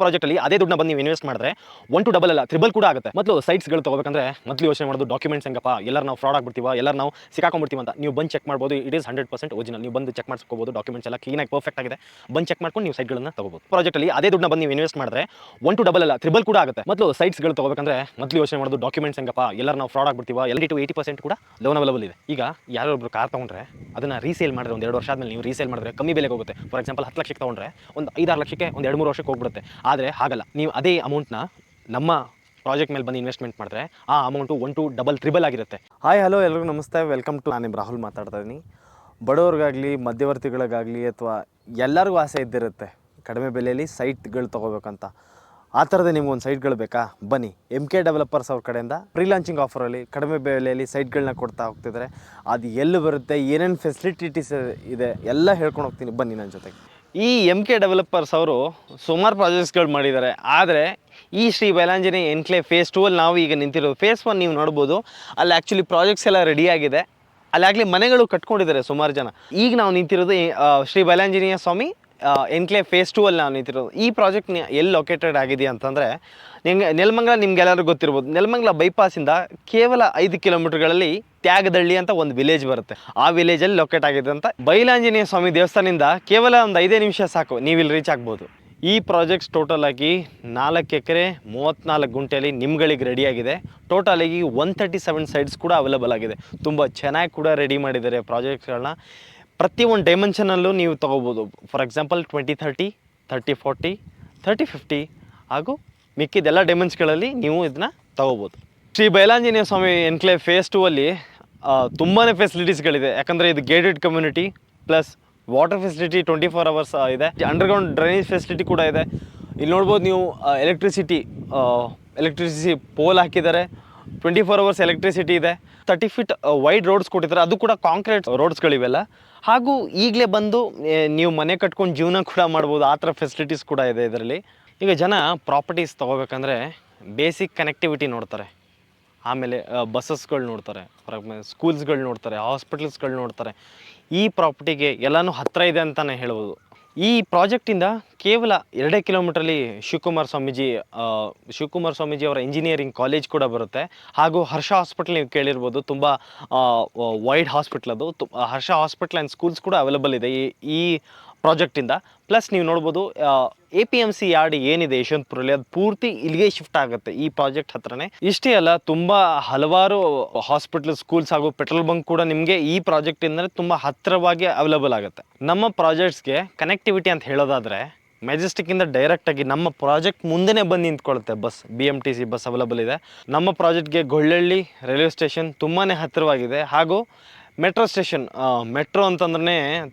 Project ಅಲ್ಲಿ ಅದೇ ದುಡ್ಡನ್ನ ಬಂದು ನೀವು ಇನ್ವೆಸ್ಟ್ ಮಾಡಿದ್ರೆ 1 to ಡಬಲ್ ಅಲ್ಲ ತ್ರಿಬಲ್ ಕೂಡ ಆಗುತ್ತೆ. ಮೊದಲು ಸೈಟ್ಸ್ಗಳು ತಗೋಬೇಕಂದ್ರೆ ಮೊದಲು ಯೋಚನೆ ಮಾಡೋದು ಡಾಕ್ಯುಮೆಂಟ್ಸ್ ಹೆಂಗಪ್ಪ, ಎಲ್ಲರೂ ನಾವು ಫ್ರಾಡ್ ಆಗ್ಬಿಡ್ತೀವ, ಎಲ್ಲರೂ ನಾವು ಸಿಕ್ಕಾಕೊಂಡ್ಬಿಡ್ತೀವಿ ಅಂತ ನೀವು ಬಂದು ಚೆಕ್ ಮಾಡ್ಬೋದು. It is 100% original. ನೀವು ಬಂದು ಚೆಕ್ ಮಾಡ್ಸ್ಕೋಬಹುದು, ಡಾಕ್ಯುಮೆಂಟ್ಸ್ ಎಲ್ಲ ಕ್ಲೀನಾಗಿ ಪರ್ಫೆಕ್ಟ್ ಆಗಿದೆ. ಬಂದು ಚೆಕ್ ಮಾಡ್ಕೊಂಡು ನೀವು ಸೈಟ್ಗಳನ್ನ ತಗೋಬಹುದು. ಪ್ರಾಜೆಕ್ಟ್ ಅಲ್ಲಿ ಅದೇ ದುಡ್ಡನ್ನ ಬಂದು ನೀವು ಇನ್ವೆಸ್ಟ್ ಮಾಡಿದ್ರೆ 1 to ಡಬಲ್ ಅಲ್ಲ ತ್ರಿಬಲ್ ಕೂಡ ಆಗುತ್ತೆ. ಮೊದಲು ಸೈಟ್ಸ್ಗಳು ತಗೋಬೇಕಂದ್ರೆ ಮೊದಲು ಯೋಚನೆ ಮಾಡೋದು ಡಾಕ್ಯುಮೆಂಟ್ಸ್ ಹೆಂಗಪ್ಪ, ಎಲ್ಲರೂ ನಾವು ಫ್ರಾಡ್ ಆಗ್ಬಿಡ್ತೀವ, 70% ಕೂಡ ಲೋನ್ ಅವೈಲೇಬಲ್ ಇದೆ. ಈಗ ಯಾರೊಬ್ರು ಕಾರ್ ತಗೊಂಡ್ರೆ ಅದನ್ನ ರೀಸೇಲ್ ಮಾಡಿದ್ರೆ ಒಂದು 2 ವರ್ಷ ಆದ್ಮೇಲೆ ನೀವು ರೀಸೇಲ್ ಮಾಡಿದ್ರೆ ಕಮ್ಮಿ ಬೆಲೆಗೆ ಹೋಗುತ್ತೆ. ಫಾರ್ ಎಕ್ಸಾಂಪಲ್ 10 ಲಕ್ಷಕ್ಕೆ ತಗೊಂಡ್ರೆ ಒಂದು 5-6 ಲಕ್ಷಕ್ಕೆ ಒಂದು 2-3 ವರ್ಷಕ್ಕೆ ಹೋಗ್ಬಿಡುತ್ತೆ. ಆದರೆ ಹಾಗಲ್ಲ, ನೀವು ಅದೇ ಅಮೌಂಟ್ನ ನಮ್ಮ ಪ್ರಾಜೆಕ್ಟ್ ಮೇಲೆ ಬಂದು ಇನ್ವೆಸ್ಟ್ಮೆಂಟ್ ಮಾಡಿದ್ರೆ ಆ ಅಮೌಂಟು 1 to ಡಬಲ್ ತ್ರಿಬಲ್ ಆಗಿರುತ್ತೆ. ಹಾಯ್ ಹಲೋ ಎಲ್ರಿಗೂ ನಮಸ್ತೆ, ವೆಲ್ಕಮ್ ಟು. ನಾನು ರಾಹುಲ್ ಮಾತಾಡ್ತಾ ಇದ್ದೀನಿ. ಬಡವ್ರಿಗಾಗಲಿ ಮಧ್ಯವರ್ತಿಗಳಿಗಾಗಲಿ ಅಥವಾ ಎಲ್ಲರಿಗೂ ಆಸೆ ಇದ್ದಿರುತ್ತೆ ಕಡಿಮೆ ಬೆಲೆಯಲ್ಲಿ ಸೈಟ್ಗಳು ತೊಗೋಬೇಕಂತ. ಆ ಥರದೇ ನಿಮ್ಗೊಂದು ಸೈಟ್ಗಳು ಬೇಕಾ? ಬನ್ನಿ, MK ಡೆವಲಪರ್ಸ್ ಅವ್ರ ಕಡೆಯಿಂದ ಪ್ರೀ ಲಾಂಚಿಂಗ್ ಆಫರಲ್ಲಿ ಕಡಿಮೆ ಬೆಲೆಯಲ್ಲಿ ಸೈಟ್ಗಳನ್ನ ಕೊಡ್ತಾ ಹೋಗ್ತಿದ್ದಾರೆ. ಅದು ಎಲ್ಲಿ ಬರುತ್ತೆ, ಏನೇನು ಫೆಸಿಲಿಟೀಸ್ ಇದೆ ಎಲ್ಲ ಹೇಳ್ಕೊಂಡು ಹೋಗ್ತೀನಿ, ಬನ್ನಿ ನನ್ನ ಜೊತೆಗೆ. ಈ MK ಡೆವಲಪರ್ಸ್ ಅವರು ಸುಮಾರು ಪ್ರಾಜೆಕ್ಟ್ಸ್ಗಳು ಮಾಡಿದ್ದಾರೆ. ಆದರೆ ಈ ಶ್ರೀ ಬಯಲಾಂಜನೇಯ ಎನ್ಕ್ಲೇವ್ ಫೇಸ್ 2 ಅಲ್ಲಿ ನಾವು ಈಗ ನಿಂತಿರೋದು. ಫೇಸ್ 1 ನೀವು ನೋಡ್ಬೋದು, ಅಲ್ಲಿ ಆ್ಯಕ್ಚುಲಿ ಪ್ರಾಜೆಕ್ಟ್ಸ್ ಎಲ್ಲ ರೆಡಿ ಆಗಿದೆ. ಅಲ್ಲಾಗಲಿ ಮನೆಗಳು ಕಟ್ಕೊಂಡಿದ್ದಾರೆ ಸುಮಾರು ಜನ. ಈಗ ನಾವು ನಿಂತಿರೋದು ಶ್ರೀ ಬಯಲಾಂಜನೇಯ ಸ್ವಾಮಿ ಎನ್ಕ್ಲೇವ್ ಫೇಸ್ 2 ಅಲ್ಲಿ ನಾವು ನಿಂತಿರೋದು. ಈ ಪ್ರಾಜೆಕ್ಟ್ ಎಲ್ಲಿ ಲೊಕೇಟೆಡ್ ಆಗಿದೆ ಅಂತಂದರೆ ನೆಲಮಂಗಲ, ನಿಮ್ಗೆಲ್ಲರಿಗೂ ಗೊತ್ತಿರ್ಬೋದು. ನೆಲಮಂಗಲ ಬೈಪಾಸಿಂದ ಕೇವಲ 5 ಕಿಲೋಮೀಟರ್ಗಳಲ್ಲಿ ತ್ಯಾಗದಳ್ಳಿ ಅಂತ ಒಂದು ವಿಲೇಜ್ ಬರುತ್ತೆ. ಆ ವಿಲೇಜಲ್ಲಿ ಲೊಕೇಟ್ ಆಗಿದೆ ಅಂತ. ಬಯಲಾಂಜನೇಯ ಸ್ವಾಮಿ ದೇವಸ್ಥಾನದಿಂದ ಕೇವಲ ಒಂದು 5 ನಿಮಿಷ ಸಾಕು, ನೀವು ಇಲ್ಲಿ ರೀಚ್ ಆಗ್ಬೋದು. ಈ ಪ್ರಾಜೆಕ್ಟ್ಸ್ ಟೋಟಲ್ ಆಗಿ 4 ಎಕರೆ 34 ಗುಂಟೆಯಲ್ಲಿ ನಿಮ್ಗಳಿಗೆ ರೆಡಿಯಾಗಿದೆ. ಟೋಟಲ್ ಆಗಿ 137 ಸೈಟ್ಸ್ ಕೂಡ ಅವೈಲೇಬಲ್ ಆಗಿದೆ. ತುಂಬ ಚೆನ್ನಾಗಿ ಕೂಡ ರೆಡಿ ಮಾಡಿದ್ದಾರೆ ಪ್ರಾಜೆಕ್ಟ್ಸ್ಗಳನ್ನ. ಪ್ರತಿಯೊಂದು ಡೈಮೆನ್ಷನಲ್ಲೂ ನೀವು ತೊಗೋಬೋದು. ಫಾರ್ ಎಕ್ಸಾಂಪಲ್ 20-30, 30-40, 30-50 ಹಾಗೂ ಮಿಕ್ಕಿದೆಲ್ಲ ಡೈಮೆನ್ಸ್ಗಳಲ್ಲಿ ನೀವು ಇದನ್ನ ತೊಗೋಬೋದು. ಶ್ರೀ ಬಯಲಾಂಜನೇಯ ಸ್ವಾಮಿ ಎನ್ಕ್ಲೇವ್ ಫೇಸ್ 2 ಅಲ್ಲಿ ತುಂಬಾ ಫೆಸಿಲಿಟೀಸ್ಗಳಿದೆ. ಯಾಕಂದರೆ ಇದು gated community plus water facility 24 hours ಇದೆ. ಅಂಡರ್ಗ್ರೌಂಡ್ ಡ್ರೈನೇಜ್ ಫೆಸಿಲಿಟಿ ಕೂಡ ಇದೆ. ಇಲ್ಲಿ ನೋಡ್ಬೋದು ನೀವು ಎಲೆಕ್ಟ್ರಿಸಿಟಿ ಪೋಲ್ ಹಾಕಿದ್ದಾರೆ. 24 ಅವರ್ಸ್ ಎಲೆಕ್ಟ್ರಿಸಿಟಿ ಇದೆ. 30 ಫೀಟ್ ವೈಡ್ ರೋಡ್ಸ್ ಕೊಟ್ಟಿದ್ದಾರೆ, ಅದು ಕೂಡ ಕಾಂಕ್ರೀಟ್ ರೋಡ್ಸ್ಗಳಿವೆಲ್ಲ. ಹಾಗೂ ಈಗಲೇ ಬಂದು ನೀವು ಮನೆ ಕಟ್ಕೊಂಡು ಜೀವನ ಕೂಡ ಮಾಡ್ಬೋದು. ಆ ಥರ ಫೆಸಿಲಿಟೀಸ್ ಕೂಡ ಇದೆ ಇದರಲ್ಲಿ. ಈಗ ಜನ ಪ್ರಾಪರ್ಟೀಸ್ ತೊಗೋಬೇಕಂದ್ರೆ ಬೇಸಿಕ್ ಕನೆಕ್ಟಿವಿಟಿ ನೋಡ್ತಾರೆ, ಆಮೇಲೆ ಬಸ್ಸಸ್ಗಳು ನೋಡ್ತಾರೆ, ಸ್ಕೂಲ್ಸ್ಗಳು ನೋಡ್ತಾರೆ, ಹಾಸ್ಪಿಟಲ್ಸ್ಗಳು ನೋಡ್ತಾರೆ. ಈ ಪ್ರಾಪರ್ಟಿಗೆ ಎಲ್ಲನೂ ಹತ್ತಿರ ಇದೆ ಅಂತಲೇ ಹೇಳ್ಬೋದು. ಈ ಪ್ರಾಜೆಕ್ಟಿಂದ ಕೇವಲ 2 ಕಿಲೋಮೀಟ್ರಲ್ಲಿ ಶಿವಕುಮಾರ್ ಸ್ವಾಮೀಜಿ ಅವರ ಇಂಜಿನಿಯರಿಂಗ್ ಕಾಲೇಜ್ ಕೂಡ ಬರುತ್ತೆ. ಹಾಗೂ ಹರ್ಷ ಹಾಸ್ಪಿಟಲ್ ನೀವು ಕೇಳಿರ್ಬೋದು, ತುಂಬ ವೈಡ್ ಹಾಸ್ಪಿಟ್ಲ್ ಅದು. ಹರ್ಷ ಹಾಸ್ಪಿಟಲ್ ಆ್ಯಂಡ್ ಸ್ಕೂಲ್ಸ್ ಕೂಡ ಅವೈಲೇಬಲ್ ಇದೆ ಈ ಪ್ರಾಜೆಕ್ಟಿಂದ. ಪ್ಲಸ್ ನೀವು ನೋಡ್ಬೋದು APMC ಯಾರ್ಡ್ ಏನಿದೆ ಯಶವಂತಪುರಲ್ಲಿ, ಅದು ಪೂರ್ತಿ ಇಲ್ಲಿಗೆ ಶಿಫ್ಟ್ ಆಗುತ್ತೆ ಈ ಪ್ರಾಜೆಕ್ಟ್ ಹತ್ರನೇ. ಇಷ್ಟೇ ಅಲ್ಲ, ತುಂಬ ಹಲವಾರು ಹಾಸ್ಪಿಟಲ್, ಸ್ಕೂಲ್ಸ್ ಹಾಗೂ ಪೆಟ್ರೋಲ್ ಬಂಕ್ ಕೂಡ ನಿಮಗೆ ಈ ಪ್ರಾಜೆಕ್ಟಿಂದ ತುಂಬ ಹತ್ತಿರವಾಗಿ ಅವೈಲೇಬಲ್ ಆಗುತ್ತೆ. ನಮ್ಮ ಪ್ರಾಜೆಕ್ಟ್ಸ್ಗೆ ಕನೆಕ್ಟಿವಿಟಿ ಅಂತ ಹೇಳೋದಾದರೆ ಮೆಜೆಸ್ಟಿಕ್ಕಿಂದ ಡೈರೆಕ್ಟಾಗಿ ನಮ್ಮ ಪ್ರಾಜೆಕ್ಟ್ ಮುಂದೆನೇ ಬಂದು ನಿಂತ್ಕೊಳ್ಳುತ್ತೆ ಬಸ್. BMTC ಬಸ್ ಅವೈಲೇಬಲ್ ಇದೆ. ನಮ್ಮ ಪ್ರಾಜೆಕ್ಟ್ಗೆ ಗೊಳ್ಳಳ್ಳಿ ರೈಲ್ವೆ ಸ್ಟೇಷನ್ ತುಂಬಾ ಹತ್ತಿರವಾಗಿದೆ. ಹಾಗೂ ಮೆಟ್ರೋ ಸ್ಟೇಷನ್, ಮೆಟ್ರೋ ಅಂತಂದ್ರೆ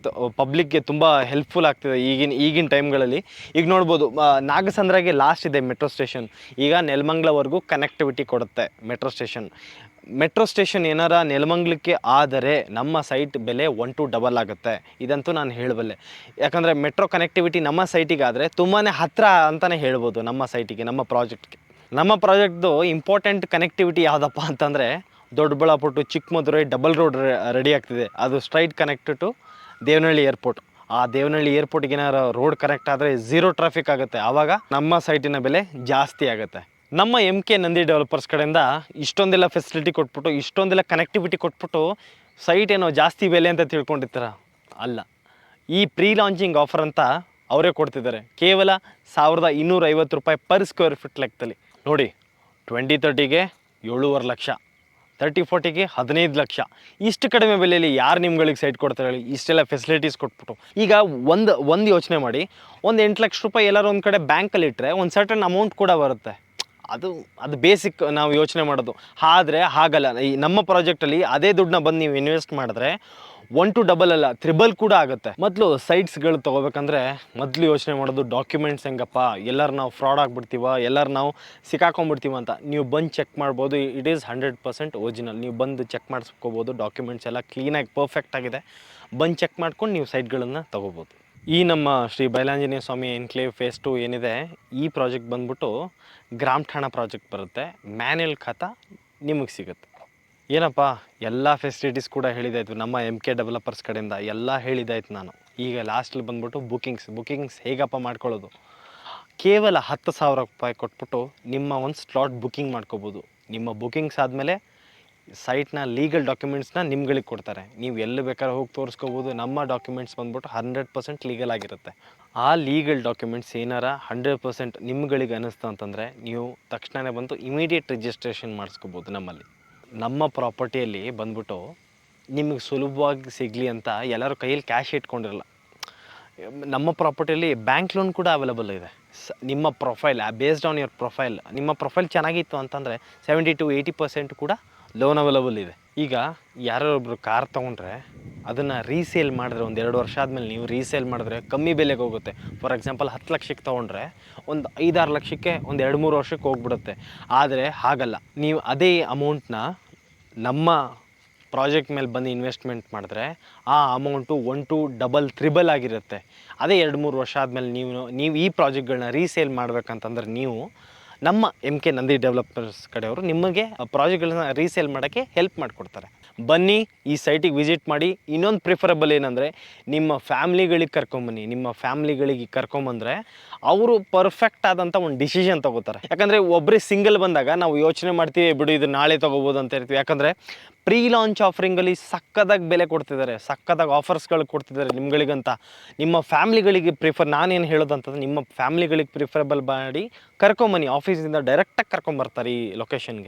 ಪಬ್ಲಿಕ್ಗೆ ತುಂಬ ಹೆಲ್ಪ್ಫುಲ್ ಆಗ್ತಿದೆ ಈಗಿನ ಟೈಮ್ಗಳಲ್ಲಿ. ಈಗ ನೋಡ್ಬೋದು, ನಾಗಸಂದ್ರಗೆ ಲಾಸ್ಟ್ ಇದೆ ಮೆಟ್ರೋ ಸ್ಟೇಷನ್. ಈಗ ನೆಲಮಂಗಲವರೆಗೂ ಕನೆಕ್ಟಿವಿಟಿ ಕೊಡುತ್ತೆ ಮೆಟ್ರೋ ಸ್ಟೇಷನ್ ಏನಾರ ನೆಲಮಂಗಲಕ್ಕೆ ಆದರೆ ನಮ್ಮ ಸೈಟ್ ಬೆಲೆ 1 to ಡಬಲ್ ಆಗುತ್ತೆ. ಇದಂತೂ ನಾನು ಹೇಳಬಲ್ಲೆ. ಯಾಕಂದರೆ ಮೆಟ್ರೋ ಕನೆಕ್ಟಿವಿಟಿ ನಮ್ಮ ಸೈಟಿಗೆ ಆದರೆ ತುಂಬಾ ಹತ್ತಿರ ಅಂತಲೇ ಹೇಳ್ಬೋದು ನಮ್ಮ ಸೈಟಿಗೆ, ನಮ್ಮ ಪ್ರಾಜೆಕ್ಟ್ಗೆ. ನಮ್ಮ ಪ್ರಾಜೆಕ್ಟ್ದು ಇಂಪಾರ್ಟೆಂಟ್ ಕನೆಕ್ಟಿವಿಟಿ ಯಾವುದಪ್ಪ ಅಂತಂದರೆ Doddaballapura to Chikkamadurai double road ready ಆಗ್ತಿದೆ. ಅದು straight connect to Devanahalli airport. ಆ ದೇವನಹಳ್ಳಿ ಏರ್ಪೋರ್ಟ್ಗೆ ಏನಾರು ರೋಡ್ ಕನೆಕ್ಟ್ ಆದರೆ 0 ಟ್ರಾಫಿಕ್ ಆಗುತ್ತೆ. ಆವಾಗ ನಮ್ಮ ಸೈಟಿನ ಬೆಲೆ ಜಾಸ್ತಿ ಆಗುತ್ತೆ. ನಮ್ಮ MK ನಂದಿ ಡೆವಲಪರ್ಸ್ ಕಡೆಯಿಂದ ಇಷ್ಟೊಂದೆಲ್ಲ ಫೆಸಿಲಿಟಿ ಕೊಟ್ಬಿಟ್ಟು, ಇಷ್ಟೊಂದೆಲ್ಲ ಕನೆಕ್ಟಿವಿಟಿ ಕೊಟ್ಬಿಟ್ಟು ಸೈಟ್ ಏನೋ ಜಾಸ್ತಿ ಬೆಲೆ ಅಂತ ತಿಳ್ಕೊಂಡಿರ್ತಾರ, ಅಲ್ಲ. ಈ ಪ್ರೀ ಲಾಂಚಿಂಗ್ ಆಫರ್ ಅಂತ ಅವರೇ ಕೊಡ್ತಿದ್ದಾರೆ. ಕೇವಲ 1250 ರೂಪಾಯಿ ಪರ್ ಸ್ಕ್ವೇರ್ ಫೀಟ್ ಲೆಕ್ಕದಲ್ಲಿ. ನೋಡಿ, 20-30ಗೆ 7.5 ಲಕ್ಷ, 30-40ಗೆ 15 ಲಕ್ಷ. ಇಷ್ಟು ಕಡಿಮೆ ಬೆಲೆಯಲ್ಲಿ ಯಾರು ನಿಮ್ಗಳಿಗೆ ಸೈಟ್ ಕೊಡ್ತಾರೆ ಹೇಳಿ? ಇಷ್ಟೆಲ್ಲ ಫೆಸಿಲಿಟೀಸ್ ಕೊಟ್ಬಿಟ್ಟು. ಈಗ ಒಂದು ಯೋಚನೆ ಮಾಡಿ, ಒಂದು 8 ಲಕ್ಷ ರೂಪಾಯಿ ಎಲ್ಲರೂ ಒಂದು ಕಡೆ ಬ್ಯಾಂಕಲ್ಲಿ ಇಟ್ಟರೆ ಒಂದು ಸರ್ಟನ್ ಅಮೌಂಟ್ ಕೂಡ ಬರುತ್ತೆ. ಅದು ಬೇಸಿಕ್ ನಾವು ಯೋಚನೆ ಮಾಡೋದು. ಆದರೆ ಹಾಗಲ್ಲ, ಈ ನಮ್ಮ ಪ್ರಾಜೆಕ್ಟಲ್ಲಿ ಅದೇ ದುಡ್ಡನ್ನ ಬಂದು ನೀವು ಇನ್ವೆಸ್ಟ್ ಮಾಡಿದ್ರೆ 1 to ಡಬಲ್ ಅಲ್ಲ ತ್ರಿಬಲ್ ಕೂಡ ಆಗುತ್ತೆ. ಮೊದಲು ಸೈಟ್ಸ್ಗಳು ತೊಗೋಬೇಕಂದ್ರೆ ಮೊದಲು ಯೋಚನೆ ಮಾಡೋದು ಡಾಕ್ಯುಮೆಂಟ್ಸ್ ಹೆಂಗಪ್ಪ, ಎಲ್ಲರೂ ನಾವು ಫ್ರಾಡ್ ಆಗಿಬಿಡ್ತೀವ, ಎಲ್ಲರೂ ನಾವು ಸಿಕ್ಕಾಕೊಂಡ್ಬಿಡ್ತೀವ ಅಂತ. ನೀವು ಬಂದು ಚೆಕ್ ಮಾಡ್ಬೋದು, ಇಟ್ ಈಸ್ 100% ಒರಿಜಿನಲ್. ನೀವು ಬಂದು ಚೆಕ್ ಮಾಡಿಸ್ಕೋಬೋದು, ಡಾಕ್ಯುಮೆಂಟ್ಸ್ ಎಲ್ಲ ಕ್ಲೀನಾಗಿ ಪರ್ಫೆಕ್ಟ್ ಆಗಿದೆ. ಬಂದು ಚೆಕ್ ಮಾಡ್ಕೊಂಡು ನೀವು ಸೈಟ್ಗಳನ್ನು ತೊಗೋಬೋದು. ಈ ನಮ್ಮ ಶ್ರೀ ಬಯಲಾಂಜನೇಯ ಸ್ವಾಮಿ ಎನ್ಕ್ಲೇವ್ ಫೇಸ್ 2 ಏನಿದೆ, ಈ ಪ್ರಾಜೆಕ್ಟ್ ಬಂದ್ಬಿಟ್ಟು ಗ್ರಾಮ ಠಾಣಾ ಪ್ರಾಜೆಕ್ಟ್ ಬರುತ್ತೆ. ಮ್ಯಾನ್ಯಲ್ ಖಾತಾ ನಿಮಗೆ ಸಿಗುತ್ತೆ. ಏನಪ್ಪ, ಎಲ್ಲ ಫೆಸಿಲಿಟೀಸ್ ಕೂಡ ಹೇಳಿದಾಯಿತು ನಮ್ಮ MK ಡೆವಲಪರ್ಸ್ ಕಡೆಯಿಂದ, ಎಲ್ಲ ಹೇಳಿದಾಯ್ತು ನಾನು. ಈಗ ಲಾಸ್ಟಲ್ಲಿ ಬಂದ್ಬಿಟ್ಟು ಬುಕ್ಕಿಂಗ್ಸ್ ಹೇಗಪ್ಪ ಮಾಡ್ಕೊಳ್ಳೋದು. ಕೇವಲ 10,000 ರೂಪಾಯಿ ಕೊಟ್ಬಿಟ್ಟು ನಿಮ್ಮ ಒಂದು ಸ್ಲಾಟ್ ಬುಕ್ಕಿಂಗ್ ಮಾಡ್ಕೋಬೋದು. ನಿಮ್ಮ ಬುಕ್ಕಿಂಗ್ಸ್ ಆದಮೇಲೆ ಸೈಟ್ನ ಲೀಗಲ್ ಡಾಕ್ಯುಮೆಂಟ್ಸ್ನ ನಿಮ್ಗಳಿಗೆ ಕೊಡ್ತಾರೆ. ನೀವು ಎಲ್ಲಿ ಬೇಕಾದ್ರೆ ಹೋಗಿ ತೋರಿಸ್ಕೋಬೋದು. ನಮ್ಮ ಡಾಕ್ಯುಮೆಂಟ್ಸ್ ಬಂದ್ಬಿಟ್ಟು 100% ಲೀಗಲ್ ಆಗಿರುತ್ತೆ. ಆ ಲೀಗಲ್ ಡಾಕ್ಯುಮೆಂಟ್ಸ್ ಏನಾರ 100% ನಿಮ್ಗಳಿಗೆ ಅನ್ನಿಸ್ತು ಅಂತಂದರೆ ನೀವು ತಕ್ಷಣವೇ ಬಂದು ಇಮಿಡಿಯೇಟ್ ರಿಜಿಸ್ಟ್ರೇಷನ್ ಮಾಡಿಸ್ಕೋಬೋದು ನಮ್ಮಲ್ಲಿ. ನಮ್ಮ ಪ್ರಾಪರ್ಟಿಯಲ್ಲಿ ಬಂದ್ಬಿಟ್ಟು ನಿಮಗೆ ಸುಲಭವಾಗಿ ಸಿಗಲಿ ಅಂತ ಎಲ್ಲರೂ ಕೈಯಲ್ಲಿ ಕ್ಯಾಶ್ ಇಟ್ಕೊಂಡಿರಲ್ಲ. ನಮ್ಮ ಪ್ರಾಪರ್ಟಿಯಲ್ಲಿ ಬ್ಯಾಂಕ್ ಲೋನ್ ಕೂಡ ಅವೈಲಬಲ್ ಇದೆ. ನಿಮ್ಮ profile based on your profile, ನಿಮ್ಮ ಪ್ರೊಫೈಲ್ ಚೆನ್ನಾಗಿತ್ತು ಅಂತಂದರೆ 70 to 80% ಕೂಡ ಲೋನ್ ಅವೈಲಬಲ್ ಇದೆ. ಈಗ ಯಾರೊಬ್ಬರು ಕಾರ್ ತೊಗೊಂಡ್ರೆ ಅದನ್ನು ರೀಸೇಲ್ ಮಾಡಿದ್ರೆ ಒಂದು 2 ವರ್ಷ ಆದಮೇಲೆ ನೀವು ರೀಸೇಲ್ ಮಾಡಿದ್ರೆ ಕಮ್ಮಿ ಬೆಲೆಗೆ ಹೋಗುತ್ತೆ. ಫಾರ್ ಎಕ್ಸಾಂಪಲ್ 10 ಲಕ್ಷಕ್ಕೆ ತೊಗೊಂಡ್ರೆ ಒಂದು 5-6 ಲಕ್ಷಕ್ಕೆ ಒಂದು 2-3 ವರ್ಷಕ್ಕೆ ಹೋಗ್ಬಿಡುತ್ತೆ. ಆದರೆ ಹಾಗಲ್ಲ, ನೀವು ಅದೇ ಅಮೌಂಟ್ನ ನಮ್ಮ ಪ್ರಾಜೆಕ್ಟ್ ಮೇಲೆ ಬಂದು ಇನ್ವೆಸ್ಟ್ಮೆಂಟ್ ಮಾಡಿದ್ರೆ ಆ ಅಮೌಂಟು 1 to ಡಬಲ್ ತ್ರಿಬಲ್ ಆಗಿರುತ್ತೆ. ಅದೇ 2-3 ವರ್ಷ ಆದಮೇಲೆ ನೀವು ಈ ಪ್ರಾಜೆಕ್ಟ್ಗಳನ್ನ ರೀಸೇಲ್ ಮಾಡ್ಬೇಕಂತಂದ್ರೆ ನೀವು ನಮ್ಮ MK ನಂದಿ ಡೆವಲಪರ್ಸ್ ಕಡೆಯವರು ನಿಮಗೆ ಪ್ರಾಜೆಕ್ಟ್ಗಳನ್ನ ರೀಸೇಲ್ ಮಾಡೋಕ್ಕೆ ಹೆಲ್ಪ್ ಮಾಡಿಕೊಡ್ತಾರೆ. ಬನ್ನಿ, ಈ ಸೈಟಿಗೆ ವಿಸಿಟ್ ಮಾಡಿ. ಇನ್ನೊಂದು ಪ್ರಿಫರಬಲ್ ಏನಂದರೆ ನಿಮ್ಮ ಫ್ಯಾಮ್ಲಿಗಳಿಗೆ ಕರ್ಕೊಂಬನ್ನಿ. ನಿಮ್ಮ ಫ್ಯಾಮ್ಲಿಗಳಿಗೆ ಕರ್ಕೊಂಬಂದರೆ ಅವರು ಪರ್ಫೆಕ್ಟ್ ಆದಂಥ ಒಂದು ಡಿಸಿಷನ್ ತೊಗೋತಾರೆ. ಯಾಕಂದರೆ ಒಬ್ಬರೇ ಸಿಂಗಲ್ ಬಂದಾಗ ನಾವು ಯೋಚನೆ ಮಾಡ್ತೀವಿ, ಬಿಡು ಇದು ನಾಳೆ ತೊಗೋಬೋದು ಅಂತ ಇರ್ತೀವಿ. ಯಾಕಂದರೆ ಪ್ರೀ ಲಾಂಚ್ ಆಫರಿಂಗಲ್ಲಿ ಸಕ್ಕದಾಗಿ ಬೆಲೆ ಕೊಡ್ತಿದ್ದಾರೆ, ಸಕ್ಕದಾಗಿ ಆಫರ್ಸ್ಗಳು ಕೊಡ್ತಿದ್ದಾರೆ ನಿಮ್ಗಳಿಗಂತ. ನಿಮ್ಮ ಫ್ಯಾಮ್ಲಿಗಳಿಗೆ ನಾನೇನು ಹೇಳೋದಂತಂದ್ರೆ ನಿಮ್ಮ ಫ್ಯಾಮ್ಲಿಗಳಿಗೆ ಪ್ರಿಫರಬಲ್ ಮಾಡಿ ಕರ್ಕೊಂಬನ್ನಿ. ಆಫೀಸಿಂದ ಡೈರೆಕ್ಟಾಗಿ ಕರ್ಕೊಂಬರ್ತಾರೆ ಈ ಲೊಕೇಶನ್ಗೆ.